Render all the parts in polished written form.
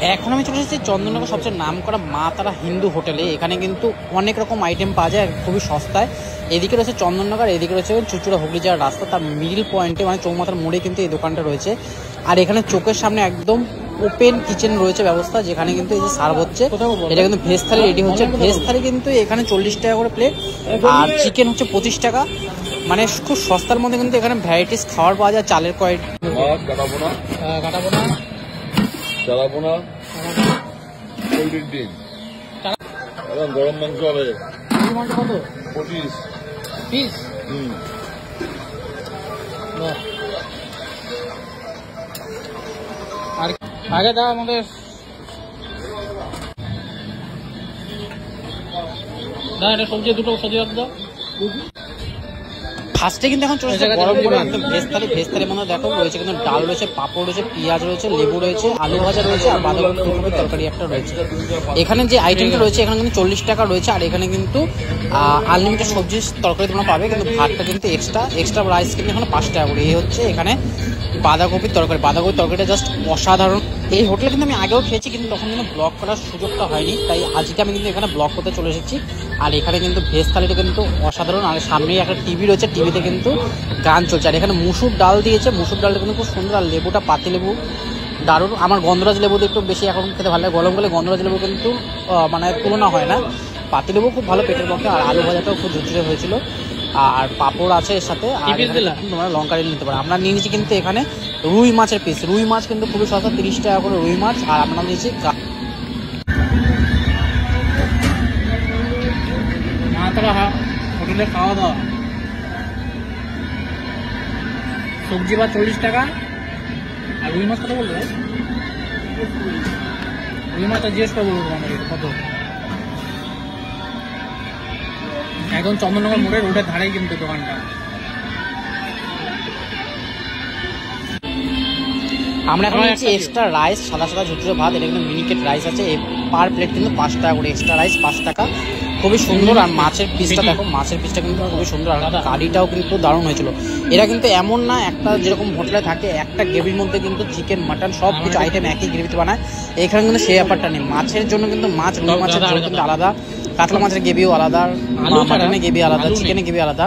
এখন আমি চলে এসেছি চন্দননগর সবচেয়ে নাম করা মা তারা হিন্দু হোটেলে। এখানে কিন্তু অনেক রকম আইটেম পাওয়া যায় খুবই সস্তায়। এদিকে রয়েছে চন্দননগর, এদিকে রয়েছে চুচুড়া হুগলি যাওয়ার রাস্তা, তার মিডিল পয়েন্টে মানে চৌমাথার মোড়ে কিন্তু এই দোকানটা রয়েছে। আর এখানে চোখের সামনে একদম ওপেন কিচেন রয়েছে ব্যবস্থা, যেখানে কিন্তু এই যে সার্ভ হচ্ছে, এটা কিন্তু ভেজ থালি রেডি হচ্ছে। ভেজ থালি কিন্তু এখানে 40 টাকা করে প্লেট, আর চিকেন হচ্ছে 25 টাকা। মানে খুব সস্তার মধ্যে কিন্তু এখানে ভ্যারাইটিস খাবার পাওয়া যায়। চালের কয়েক গরম মাংস হবে কত 25 পিস। আর আগে দাও আমাদের এটা সবজি, দুটো সবজি দাও। ফার্স্টে কিন্তু এখন চলে যাচ্ছে গরম গরম একদম ভেজ থালি। ভেজ থালির মধ্যে দেখো রয়েছে কিন্তু ডাল রয়েছে, পাঁপড় রয়েছে, পেঁয়াজ রয়েছে, লেবু রয়েছে, আলু ভাজা রয়েছে, আর বাঁধাকপি ফুলকপির তরকারি একটা রয়েছে। এখানে যে আইটেমটা রয়েছে এখানে কিন্তু 40 টাকা রয়েছে। আর এখানে কিন্তু আনলিমিটেড সবজির তরকারি তোমরা পাবে, কিন্তু ভাতটা কিন্তু এক্সট্রা রাইস কিন্তু এখানে 5 টাকা করে। এই হচ্ছে এখানে বাঁধাকপির তরকারি। বাঁধাকপির তরকারিটা জাস্ট অসাধারণ। এই হোটেলে কিন্তু আমি আগেও খেয়েছি, কিন্তু তখন কিন্তু ব্লগ করার সুযোগটা হয়নি, তাই আজকে আমি কিন্তু এখানে ব্লগ করতে চলে এসেছি। আর এখানে কিন্তু ভেজ থালিটা কিন্তু অসাধারণ। আর সামনেই একটা টিভি রয়েছে, টিভিতে কিন্তু গান চলছে। আর এখানে মুসুর ডাল দিয়েছে, মুসুর ডালটা কিন্তু খুব সুন্দর। আর লেবুটা পাতি লেবু দারুণ। আমার গন্ধরাজ লেবু একটু বেশি এখন খেতে ভালো লাগে। গরমকালে গন্ধরাজ লেবু কিন্তু মানে তুলনা হয় না। পাতি লেবু খুব ভালো পেটের পক্ষে। আর আলু ভাজাটাও খুব ঝুরঝুরে হয়েছিল। আর পাঁপড় আছে এর সাথে, আর তোমরা লঙ্কা দিয়ে নিতে পারো। আমরা নিয়ে নিয়েছি কিন্তু এখানে রুই মাছের পিস। রুই মাছ কিন্তু খুবই সস্তা, 30 টাকা করে রুই মাছ। আর আমরা নিয়েছি হোটেলে খাওয়া দাওয়া, সবজি বা 40 টাকা। আর রুই মাছ কত বললো? রুই মাছটা জিজ্ঞেস করে বলবো আমাদের কত। একদম চন্দননগর মোড়ের রোডের ধারেই কিন্তু দোকানটা। আমরা এখন নিচ্ছি এক্সট্রা রাইস, সাদা সাদা ঝুরঝুরে ভাত। এটা কিন্তু মিনিকেট রাইস আছে, পার প্লেট কিন্তু 5 টাকা করে। এক্সট্রা রাইস 5 টাকা, খুবই সুন্দর। আর মাছের পিসটা দেখো, মাছের পিসটা কিন্তু খুবই সুন্দর। আর কারিটাও কিন্তু দারুণ হয়েছিল। এরা কিন্তু এমন না একটা যেরকম হোটেলে থাকে একটা গ্রেভির মধ্যে কিন্তু চিকেন মাটন সব কিছু আইটেম একই গ্রেভিতে বানায়। এখানে কিন্তু সেই ব্যাপারটা নেই। মাছের জন্য কিন্তু রুই মাছের ঝোল কিন্তু আলাদা, কাতলা মাছের গ্রেভিও আলাদা, মাটনের গ্রেভি আলাদা, চিকেনের গ্রেভি আলাদা,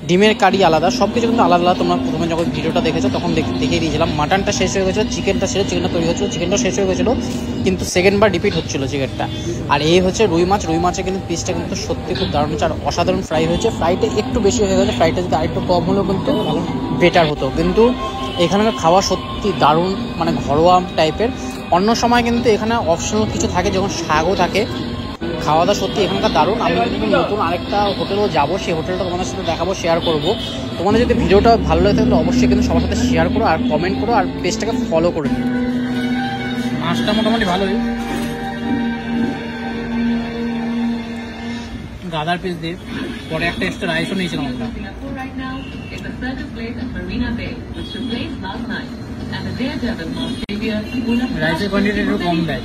ডিমের কারি আলাদা, সব কিছু কিন্তু আলাদা আলাদা। তোমরা প্রথমে যখন ভিডিওটা দেখেছো তখন দেখিয়ে দিয়েছিলাম। মাটনটা শেষ হয়ে গেছিলো, চিকেনটা তৈরি হচ্ছিলো, চিকেনটা শেষ হয়ে গেছিলো, কিন্তু সেকেন্ডবার রিপিট হচ্ছিলো চিকেনটা। আর এই হচ্ছে রুই মাছ। রুই মাছের কিন্তু পিসটা কিন্তু সত্যি খুব দারুণ হচ্ছে। আর অসাধারণ ফ্রাই হয়েছে। ফ্রাইটা একটু বেশি হয়ে গেছে, ফ্রাইটা যদি আরেকটু কম হলেও কিন্তু বেটার হতো। কিন্তু এখানকার খাওয়া সত্যি দারুণ, মানে ঘরোয়া টাইপের। অন্য সময় কিন্তু এখানে অপশনাল কিছু থাকে, যখন শাকও থাকে। খাওয়া দাওয়া সত্যি এখানকার দারুণ। আমি কিন্তু নতুন আরেকটা হোটেলও যাবো, সেই হোটেলটা তোমাদের সাথে দেখাবো, শেয়ার করবো। তোমাদের যদি ভিডিওটা ভালো লাগে তাহলে অবশ্যই কিন্তু সবার সাথে শেয়ার করো, আর কমেন্ট করো, আর পেজটাকে ফলো করে দিও। মাছটা মোটামুটি ভালোই, গাদার পিস দিয়ে। পরে একটা এক্সট্রা রাইসও নিয়েছিলাম আমরা। রাইসের কোয়ান্টিটি একটু কম দেয়।